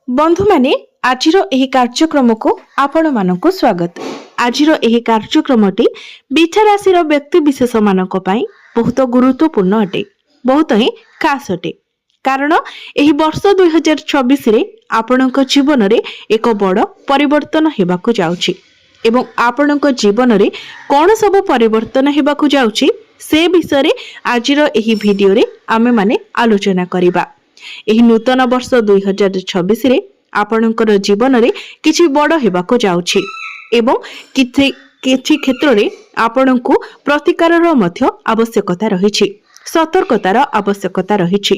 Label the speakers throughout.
Speaker 1: बंधु माने आजिर एही कार्यक्रम को आपण मानकु स्वागत। आजिर एही कार्यक्रमटी बिछा राशि व्यक्ति विशेष मानक पई बहुत गुरुत्वपूर्ण अटे, बहुत ही खास अटे। कारण एही वर्ष 2026 रे आपणक जीवन रे एक बड़ परिवर्तन हेबाकु जाउछि एवं आपणक जीवन रे कोन सब परिवर्तन हेबाकु जाउछि से विषय रे आजिर एही वीडियो रे आमे माने आलोचना करिबा। एही नूतन वर्ष 2026 रे आपणकर जीवन रे किछि बड़ हेबाकु जाउछि एवं किछि क्षेत्र रे आपणकु प्रतिकारर मध्य आवश्यकता रहिछि, सतर्कतार आवश्यकता रहिछि।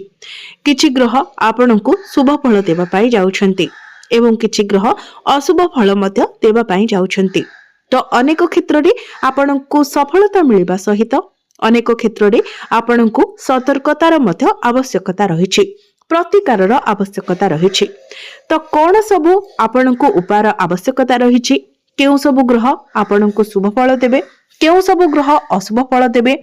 Speaker 1: किछि ग्रह आपणकु शुभ फल देबा पाई जाउछन्ति एवं किछि ग्रह अशुभ फल मध्य देबा पाई जाउछन्ति। तो अनेक क्षेत्र रे आपणकु सफलता मिलिबा सहित अनेक क्षेत्र रे आपणकु सतर्कतार मध्य आवश्यकता रहिछि, प्रतिकारर आवश्यकता रहिछि। तो कौन सबु आपणकु उपायर आवश्यकता रहिछि, केउ सबु ग्रह आपणकु शुभ फल देबे, केउ सबु ग्रह अशुभ फल देबे,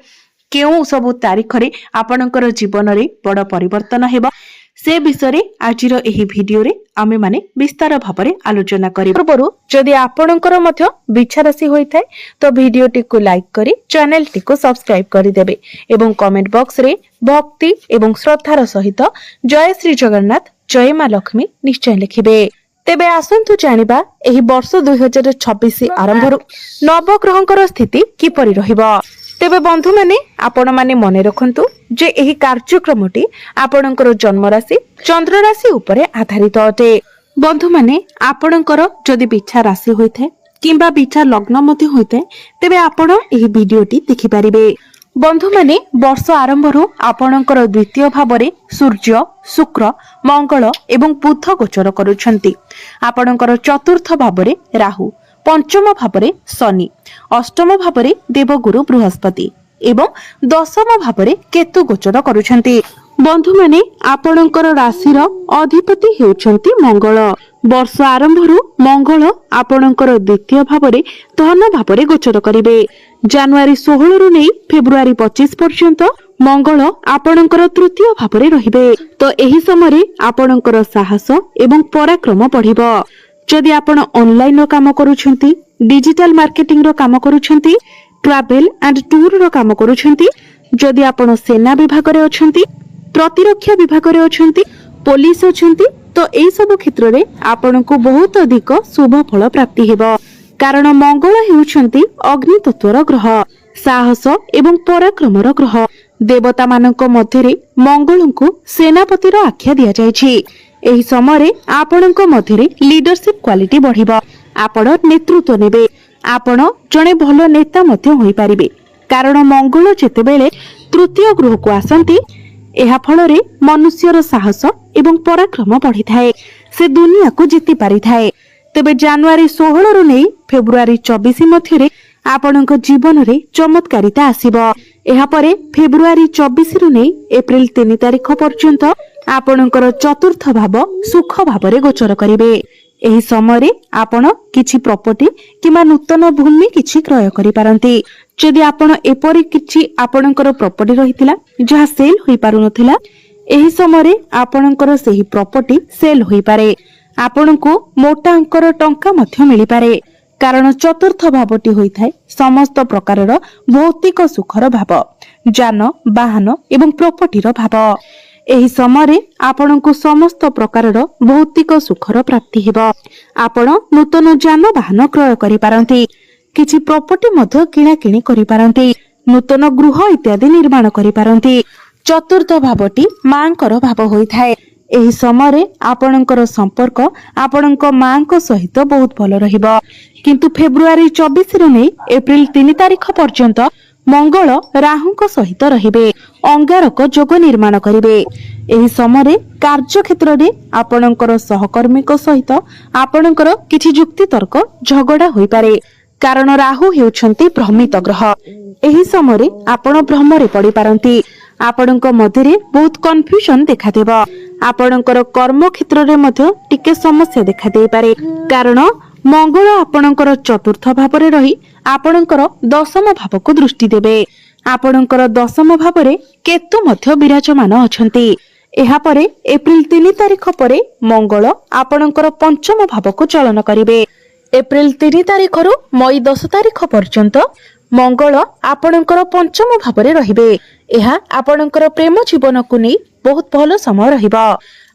Speaker 1: केउ सबु तारीख रे आपणकर जीवन रे बड़ परिवर्तन हेबा, से विषय रे आजिर एही वीडियो रे आमे माने विस्तार भाबरे आलोचना करिबो। पूर्वरु जदि आपणकर मध्य बिछा राशि होई थाए तो वीडियोटी को लाइक करी चैनल टी को सब्सक्राइब करि देबे एवं कमेंट बॉक्स रे भक्ति एवं श्रद्धार सहित जय श्री जगन्नाथ जय मां लक्ष्मी निश्चय लिखिबे। तेबे आसंतु जानिबा एही वर्ष 2026 आरंभरु नवग्रहंकर स्थिति किपरि रहिबो। तेबे बंधु माने आपण माने मने रखंतु जे एही कार्यक्रमटी आपणकर जन्म राशि चंद्र राशि उपरे आधारित अटे। बंधु माने आपणकर जदि बिछा राशि होई थाए किंबा बिछा लग्न मध्ये होई थाए तेबे आपण एही वीडियोटी देखि परिबे। बंधु माने वर्ष आरंभरु आपणकर द्वितीय भावरे सूर्य, शुक्र, मंगल एवं बुध गोचर करूछंती। आपणकर चतुर्थ भावरे राहु, पंचम भावरे शनि, अष्टम भावरे देवगुरु बृहस्पति एवं दशम भावरे केतु गोचर करूछंती। बंधु माने आपणकर राशिर अधिपति हेउछंती मंगल। वर्ष आरंभरु मंगल आपणकर द्वितीय भावरे धन भावरे गोचर करिवे। जनवरी 16 रु नै फेब्रुआरी 25 पर्यंत मंगल आपणकर तृतीय भावरे रहिबे। तो एही समय आपणकर साहस एवं पराक्रम बढ़िबो। जदि आपण ऑनलाइन रो काम करूछंती, डिजिटल मार्केटिंग रो काम करूछंती, ट्रैवल एंड टूर रो काम करूछंती, जदि आपण सेना विभाग रे अछंती, प्रतिरक्षा विभाग रे अछंती, पुलिस अछंती, तो एई सब क्षेत्र रे आपनको बहुत अधिक शुभ फल प्राप्ति हेबो। कारण मंगल हेउछंती अग्नि तत्वर ग्रह, साहस एवं पराक्रमर ग्रह। देवता मानक मध्य रे मंगलंकु सेनापति रो आख्या दिया जायछि। एही समय आपणक मध्य रे लीडरशिप क्वालिटी बढ़िबो। आपण नेतृत्व नेबे, आपण जणे भलो नेता मध्य होई परिबे। कारण मंगल जेतेबेले तृतीय गृह को आसंती एहा फल रे मनुष्यर साहस एवं पराक्रम बढ़ी थाए, से दुनिया को जीति पारि थाए। तेबे जनवरी 16 रु नै फेब्रुआरी 24 मध्य रे आपणक जीवन रे चमत्कारिता आसीबो। एहा परे फेब्रुआरी 24 रु नै एप्रिल 3 तारिख पर्यंत आपणकर चतुर्थ भाव सुख भावरे गोचर करिवे। एही समय आपण किछि प्रॉपर्टी किमा नूतन भूमि किछि क्रय करि पारंती। जदि आपण एपरि किछि आपणकर प्रॉपर्टी रहितिला जहा सेल होई पारु नथिला, एही समय आपणकर सेही प्रॉपर्टी सेल होई पारे। आपणको मोटा अंकर टंका मध्य मिली पारे। कारण चतुर्थ भावटी होई थाए समस्त प्रकारर भौतिक सुखर भाव, जान वाहन एवं प्रॉपर्टीर भाव। एही समय आपणको समस्त प्रकारर भौतिक सुखर प्राप्ति हेबो। आपण नूतन जान वाहन क्रय करि पारंती, किछि प्रॉपर्टी मध्य किणा किणी करि पारंती, नूतन गृह इत्यादि निर्माण करि पारंती। चतुर्थ भावटी मांकर भाव होई थाए। एही समय आपणकर संपर्क आपणक मांक सहित बहुत भल रहिबो। किंतु फेब्रुआरी 24 रु नै एप्रिल 3 तारिख पर्यंत मंगल राहुंक सहित रहिबे, अंगारक जोग निर्माण करिवे। एही समय कार्य क्षेत्र रे आपणकर सहकर्मीक सहित आपणकर किछि जुक्ति तर्क झगड़ा होई पारे। कारण राहु हेउछंती भ्रमित ग्रह। एही समय आपण भ्रमरे पड़ी पारंती। आपणक मध्यरे बहुत कन्फ्यूजन देखा देबो। आपणकर कर्म क्षेत्र रे मध्य टिके समस्या देखा देई पारे। कारण मंगल आपणकर चतुर्थ भावरे रही आपणकर दशम भाव को दृष्टि देबे। आपणकर दशम भावरे केतु मध्य विराजमान अछंती। एहापरे एप्रिल 3 तारिख परे मंगल आपणकर पंचम भावक चलन करिवे। एप्रिल 3 तारिख रु मई 10 तारिख पर्यंत मंगल आपणकर पंचम भावरे रहिबे। एहा आपणकर प्रेम जीवन को नहीं बहुत भल समय रहिबा।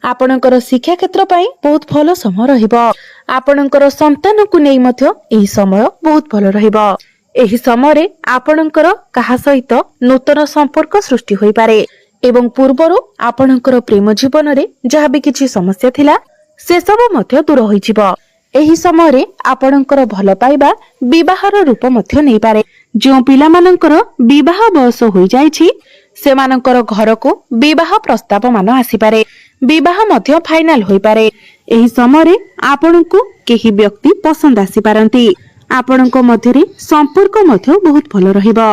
Speaker 1: आपणकर शिक्षा क्षेत्र पई बहुत भल समय रहिबा। आपणकर संतान को नहीं मध्य एही समय बहुत भल रहिबा। एही समय रे आपणकर काहा सहित नूतन संपर्क सृष्टि होई पारे एवं पूर्वरु आपणकर प्रेम जीवन रे जहा भी किछि समस्या थिला से सब मध्य दूर होई जिवो। एही समय रे आपणकर भल पाइबा विवाहर रूप मध्य नै पारे। जो पिला मानकर विवाह बयस होई जाइछि सेमानकर घर को विवाह प्रस्ताव मान आसी पारे। विवाह मध्य फाइनल होई पारे। एही समय रे आपणको केही व्यक्ति पसंद आसी पारंती। आपणको मध्यरे संपर्क मध्य बहुत भल रहिबो।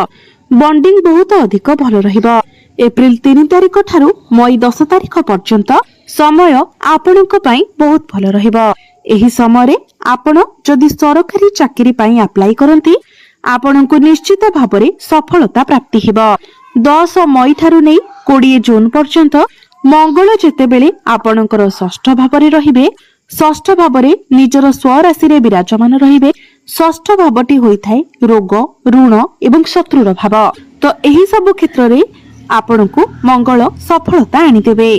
Speaker 1: बॉन्डिंग बहुत अधिक भल रहिबो। एप्रिल 3 तारिख ठारू मई 10 तारिख पर्यंत समय आपणको पई बहुत भल रहिबो। एही समय रे आपण जदि सरकारी चाकरी पई अप्लाई करंती आपणको निश्चित भाबरे सफलता प्राप्ति हेबो। 10 मई ठारू नै 20 जून पर्यंत मंगल जेतेबेले आपणकर षष्ठ भावरे रहिबे। षष्ठ भावरे निजर स्वराशि रे विराजमान रहिबे। षष्ठ भावटी होइथाय रोग ऋण एवं शत्रुर भाव। तो एही सब क्षेत्र रे आपणको मंगल सफलता आनी देबे।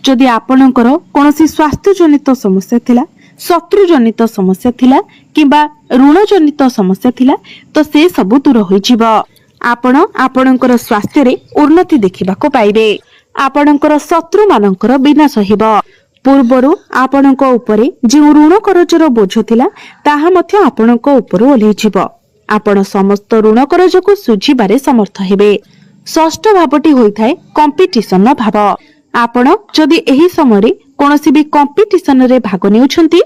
Speaker 1: जदि आपणकर कोनोसी स्वास्थ्य जनित समस्या थिला शत्रु जनित समस्या थिला किबा ऋण जनित समस्या थिला तो से सब दूर होई जिवो। आपण आपणकर स्वास्थ्य रे उन्नति देखिबा को पाइबे। आपणकर शत्रु मानकर विनाश हेबो। पूर्वरु आपणको उपरे जे ऋण करजर बोझ थिला ताहा मध्य आपणको उपरु ओल्ही जिवो। आपण समस्त ऋण करज को सुझिबारे समर्थ हेबे। षष्ठ भावटी होइथाय कंपटीशन भाव। आपण जदि एही समय कोनोसी भी कंपटीशन रे भाग नेउछंती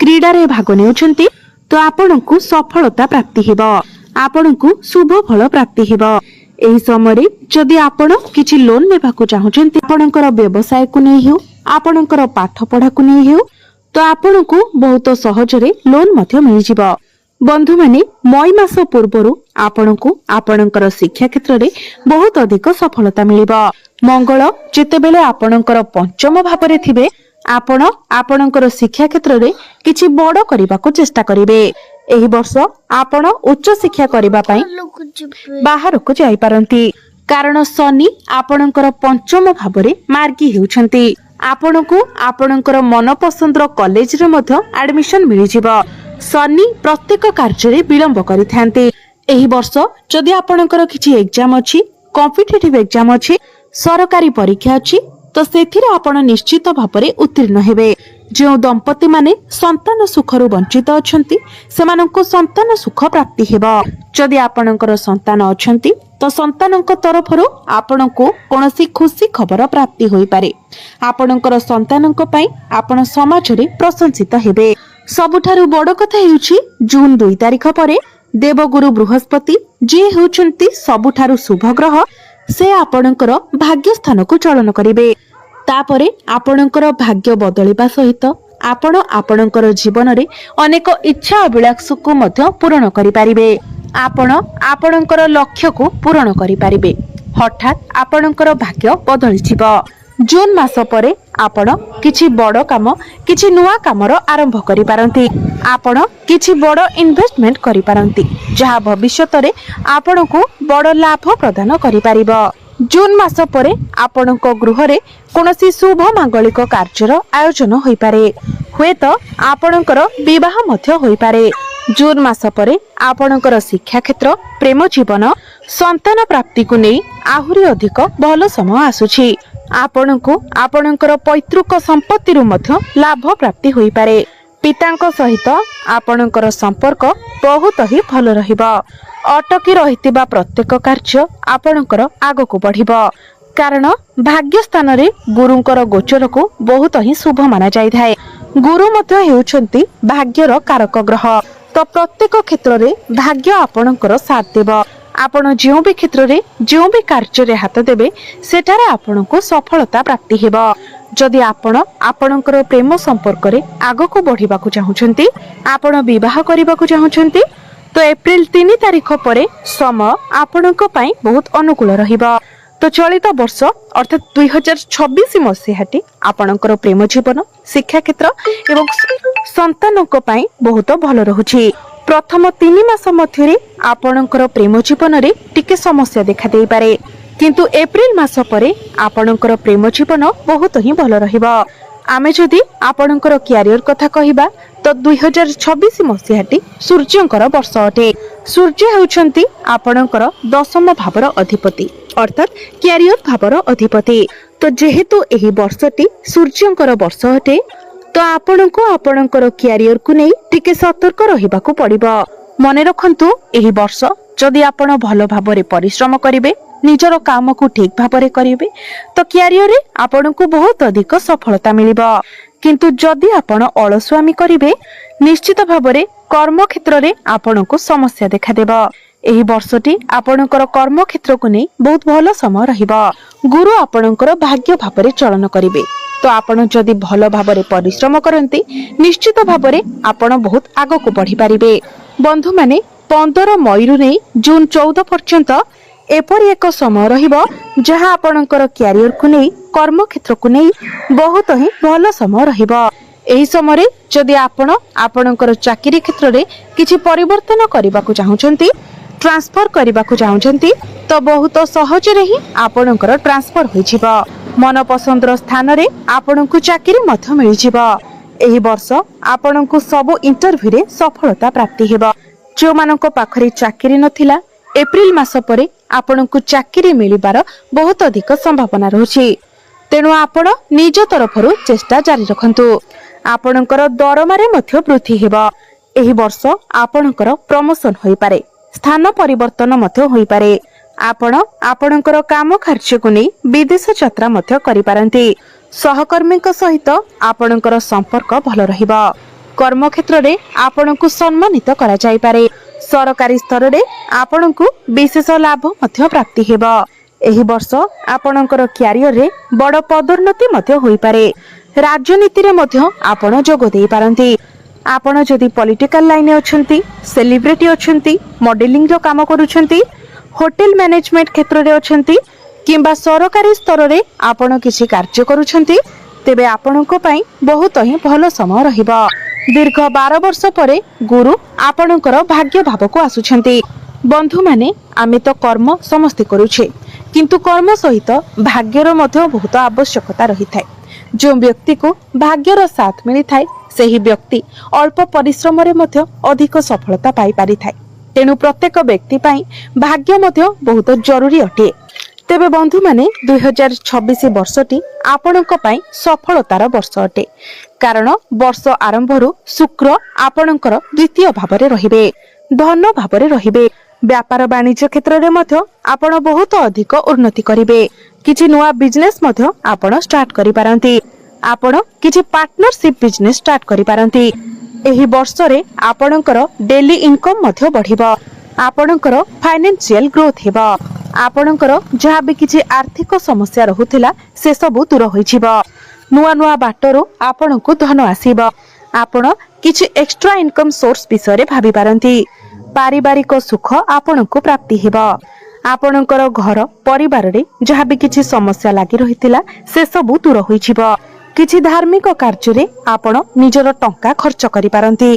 Speaker 1: क्रीडा रे भाग नेउछंती तो आपणको सफलता प्राप्ति हेबो। आपणको शुभ फल प्राप्ति हेबो। एही समय जदि आपण किछि लोन नेबाकू चाहुछंती आपणकर व्यवसाय को नै हेउ आपणकर पाठ पढ़ा को नै हेउ तो आपणको बहुत सहजरे लोन मध्य मिल जिवो। बंधु माने मई मास पूर्वरु आपणको आपणकर शिक्षा क्षेत्र रे बहुत अधिक सफलता मिलिबो। मंगल जेतेबेले आपणकर पंचम भावरे थिबे आपण आपणकर शिक्षा क्षेत्र रे किछि बड़ करबाको चेष्टा करिवे। एही वर्ष आपण उच्च शिक्षा करबा पई बाहर को जाई पारंती कारण शनि आपणकर पंचम भावरे मार्गी हेउछंती। आपणको आपणकर मनपसंदर कॉलेज रे मध्य एडमिशन मिलि जिवो। शनि प्रत्येक कार्य रे विलंब करिथांती। एही वर्ष जदि आपणकर किछि एग्जाम अछि कॉम्पिटिटिव एग्जाम अछि सरकारी परीक्षा अछि तो सेथिरे आपण निश्चित भावरे उत्तीर्ण हेबे। जो दंपति माने संतान सुखरु वंचित अछंती सेमाननको संतान सुख प्राप्ति हेबो। जदि आपणकर संतान अछंती तो संतानक तरफरु आपणको कोनोसी खुशी खबर प्राप्ति होई पारे। आपणकर संतानक पई आपण समाज रे प्रशंसित हेबे। सबुठारु बड़ कथा हेउछि जून 2 तारिख परे देवगुरु बृहस्पति जे हेउछंती सबुठारु शुभ ग्रह से आपणकर भाग्य स्थान को चलन करिवे। तापरे आपणकर भाग्य बदलिबा सहित आपण आपणकर जीवन रे अनेक इच्छा अभिलाष को मध्य पूर्ण करि पारिबे। आपण आपणकर लक्ष्य को पूर्ण करि पारिबे। हठात आपणकर भाग्य बदलि जिवो। जून मास परे आपण किछि बड़ काम किछि नुवा कामर आरंभ करि पारंती। आपण किछि बड़ इन्वेस्टमेंट करि पारंती जहा भविष्यत रे आपण को बड़ लाभ प्रदान करि पारिबो। जून मास परे आपणको गृह रे कोनोसी शुभ मांगलिक कार्यर आयोजन होई पारे। हुएत आपणकर विवाह मध्य होई पारे। जून मास परे आपणकर शिक्षा क्षेत्र प्रेम जीवन संतान प्राप्ति को नै आहुरी अधिक भल समय आसुछि। आपणको आपणकर पैतृक संपत्ति रु मध्य लाभ प्राप्ति होई पारे। पितांक सहित आपणकर संपर्क बहुत ही भल रहिबो। अटकी रहितिबा प्रत्येक कार्य आपणकर आगो को बढ़िबो कारण भाग्य स्थान रे गुरुंकर गोचर को बहुत ही शुभ माना जाय थाए। गुरु मध्य हेउछंती भाग्यर कारक ग्रह। तो प्रत्येक क्षेत्र रे भाग्य आपणकर साथ देबो। आपण जो भी क्षेत्र रे जो भी कार्य रे हाथ देबे सेठारे आपणको सफलता प्राप्ति हेबो। जदि आपण आपणकर प्रेम संपर्क रे आगो को बढ़िबा को चाहुछंती आपण विवाह करिबा को चाहुछंती तो एप्रिल 3 तारिख परे समय आपणको पई बहुत अनुकूल रहिबो। तो चलित वर्ष अर्थात 2026 मसीहाटी आपणकर प्रेम जीवन शिक्षा क्षेत्र एवं संतान बहुत भल रहुछि। प्रथम 3 मास मध्य आपणकर प्रेम जीवन रे टिके समस्या देखा दे पारे, किंतु एप्रिल मास परे आपणकर प्रेम जीवन बहुत ही भल रहिबो। आमे जदि आपणकर क्यारियर कथा कहिबा तो 2026 मसीहाटी सूर्यंकर वर्ष अटे। सूर्य हेउछंती आपणकर 10म भावर अधिपति अर्थात क्यारियर भावर अधिपति। तो जेहेतु एही वर्षटी सूर्यंकर वर्ष अटे तो आपणको आपणकर क्यारियर को नै टिके सतर्क रहिबाकू पड़िबो। मने रखंतु एही वर्ष जदि आपण भलो भाबरे परिश्रम करिवे, निजर काम को ठीक भाबरे करिवे तो क्यारियर रे आपणको बहुत अधिक सफलता मिलिबो। किंतु जदि आपण अलसुआमी करिवे निश्चित भाबरे कर्म क्षेत्र रे आपणको समस्या देखा देबो। एही वर्षटी आपणकर कर्म क्षेत्र को नै बहुत भलो समय रहिबो। गुरु आपणकर भाग्य भाबरे चलन करिवे तो आपण जदि भलो भाबरे परिश्रम करंती निश्चित भाबरे आपण बहुत आगो को बढ़ी पारिबे। बंधु माने 15 मई रु नै जून 14 पर्यंत एपरि एक समय रहिबो जहां आपणकर क्यारियर को नै कर्म क्षेत्र को नै बहुत ही भलो समय रहिबो। एही समय जदि आपण आपणकर चाकरी क्षेत्र रे किछि परिवर्तन करबा को चाहुचंती, ट्रांसफर करबा को चाहुचंती तो बहुत सहज रे ही आपणकर ट्रांसफर होई जिवो। मन पसंदर स्थान रे आपणको चाकरी मध्य मिलि जिवो। एही वर्ष आपणको सब इंटरव्यू रे सफलता प्राप्ति हेबो। जो मानको पाखरे चाकरी नथिला एप्रिल मास परे आपणको चाकरी मिलिबार बहुत अधिक संभावना रहउछि। तेणु आपण निज तरफरु चेष्टा जारी रखंतु। आपणकर दरमारे मध्य वृद्धि हेबो। एही वर्ष आपणकर प्रमोशन होई पारे, स्थान परिवर्तन मध्य होई पारे। आपण आपणकर काम कार्य को नै विदेश यात्रा मध्य करि पारंती। सहकर्मी सहित आपणकर संपर्क भल रहिबो। कर्म क्षेत्र रे आपणको सम्मानित करा जाई पारे। सरकारी स्तर रे आपणको विशेष लाभ मध्य प्राप्ति हेबो। एही वर्ष आपणकर क्यारियर रे बड़ पदोन्नति मध्य होई पारे। राजनीति रे मध्य आपण जोग देई पारंती। आपण जदि पॉलिटिकल लाइन अछंती, सेलिब्रिटी अछंती, मॉडलिंग रो काम करूछंती, होटल मैनेजमेंट क्षेत्र रे अछंती किंबा सरकारी स्तर रे आपण किछि कार्य करूछंती तेबे आपणको पई बहुत ही भलो समय रहिबो। दीर्घ 12 वर्ष परे गुरु आपणकर भाग्य भाव को आसुछंती। बंधु माने आमे तो कर्म समस्ते करूछे, किंतु कर्म सहित भाग्यर मध्य बहुत आवश्यकता रही थाए। जो व्यक्ति को भाग्यर साथ मिली थाए सेही व्यक्ति अल्प परिश्रम रे मध्य अधिक सफलता पाई पारि थाए। तेणु प्रत्येक व्यक्ति पाई भाग्य मध्य बहुत जरूरी अटे। तेबे बंधु माने 2026 वर्षटी आपणक पाई सफलतार वर्ष अटे, कारण वर्ष आरंभरू शुक्र आपणकर द्वितीय भावरे रहिबे, धन भावरे रहिबे। व्यापार वाणिज्य क्षेत्र रे मध्य आपण बहुत अधिक उन्नति करिवे। किछि नुवा बिजनेस मध्य आपण स्टार्ट करि पारंती। आपण किछि पार्टनरशिप बिजनेस स्टार्ट करि पारंती। एही वर्ष रे आपणकर डेली इनकम मध्य बढ़िबो। आपणकर फाइनेंशियल ग्रोथ हेबो। आपणकर जहा भी किछि आर्थिक समस्या रहुथिला से सब दूर होई जिवो। नुवा नुवा बाटरो आपणको धन आसीबो। आपण किछि एक्स्ट्रा इनकम सोर्स विषय रे भाबी पारंती। पारिवारिक सुख आपणको प्राप्ति हेबो। आपणकर घर परिवार रे जहा भी किछि समस्या लागि रहितिला से सब दूर होई जिवो। किछि धार्मिक कार्य रे आपण निजर टंका खर्च करि पारंती।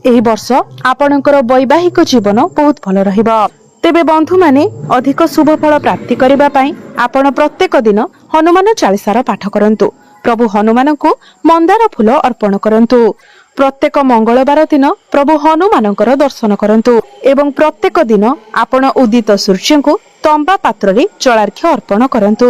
Speaker 1: एही वर्ष आपणकर वैवाहिक जीवन बहुत भल रहिबो। तेबे बंधु माने अधिक शुभ फल प्राप्ति करिबा पई आपण प्रत्येक दिन हनुमान चालीसार पाठ करंतु। प्रभु हनुमान को मंदार फूल अर्पण करंतु। प्रत्येक मंगलवार दिन प्रभु हनुमानकर दर्शन करंतु एवं प्रत्येक दिन आपण उदित सूर्य को तंबा पात्र रे जलार्घ्य अर्पण करंतु।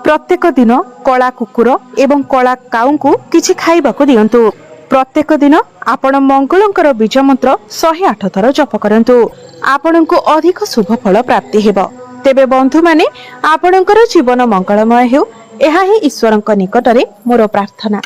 Speaker 1: प्रत्येक दिन कला कुकुर एवं कला काऊ को किछि खाइबा को दियंतु। प्रत्येक दिन आपण मंगलंकर बीज मंत्र 108 थर जप करंतु। आपणको अधिक शुभ फल प्राप्ति हेबो। तेबे बंधु माने आपणकर जीवन मंगलमय हेउ, एहा ही ईश्वरक निकटरे मोर प्रार्थना।